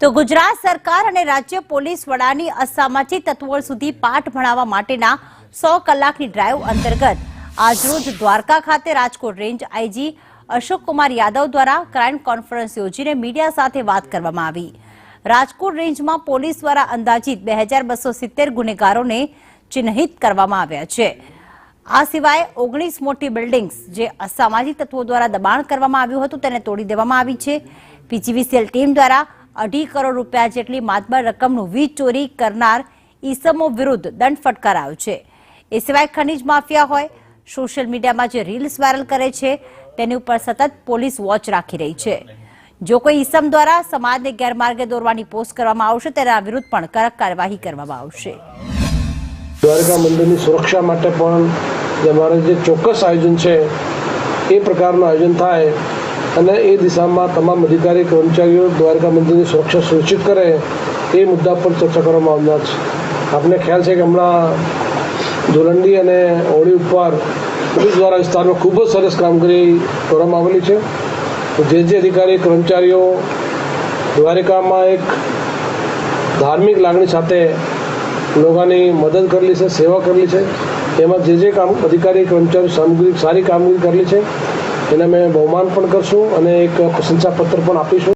તો ગુજરાત સરકાર અને રાજ્ય પોલીસ વડાની અસામાજિક તત્વો સુધી પાઠ ભણાવવા માટેના 100 કલાકની ડ્રાઈવ અંતર્ગત આજરોજ દ્વારકા ખાતે રાજકોટ રેન્જ આઈજી અશોક કુમાર યાદવ દ્વારા ક્રાઇમ કોન્ફરન્સ યોજીને મીડિયા સાથે વાત કરવામાં આવી। રાજકોટ રેન્જમાં પોલીસ દ્વારા અંદાજિત 2270 ગુનેગારોને ચિહ્નિત કરવામાં આવ્યા છે। આ સિવાય 19 મોટી બિલ્ડિંગ્સ જે અસામાજિક તત્વો દ્વારા દબાણ કરવામાં આવ્યું હતું તેને તોડી દેવામાં આવી છે। પીજીવીસીએલ ટીમ દ્વારા 2.5 કરોડ રૂપિયા જેટલી માતબર રકમનું વીજ ચોરી કરનાર ઈસમો વિરુદ્ધ દંડ ફટકારાયો છે। એ સિવાય ખનીજ માફિયા હોય, સોશિયલ મીડિયામાં જે રીલ્સ વાયરલ કરે છે તેની ઉપર સતત પોલીસ વોચ રાખી રહી છે। જો કોઈ ઈસમ દ્વારા સમાજને ગેરમાર્ગે દોરવાની પોસ્ટ કરવામાં આવશે તેના વિરુદ્ધ પણ કડક કાર્યવાહી કરવામાં આવશે। દ્વારકા મંદિરની સુરક્ષા માટે પણ અમારે જે ચોક્કસ આયોજન છે એ પ્રકારનું આયોજન થાય અને એ દિશામાં તમામ અધિકારી કર્મચારીઓ દ્વારકા મંદિરની સુરક્ષા સુનિશ્ચિત કરે એ મુદ્દા પર ચર્ચા કરવામાં આવનાર છે। આપને ખ્યાલ છે કે હમણાં ધોલંડી અને હોળી ઉપર પોલીસ દ્વારા વિસ્તારમાં ખૂબ જ સરસ કામગીરી કરવામાં આવેલી છે। જે અધિકારી કર્મચારીઓ દ્વારકામાં એક ધાર્મિક લાગણી સાથે લોકોની મદદ કરેલી છે, સેવા કરેલી છે, એમાં જે કામ અધિકારી કર્મચારીઓ સારી કામગીરી કરેલી છે એને અમે બહુમાન પણ કરશું અને એક પ્રશંસાપત્ર પણ આપીશું।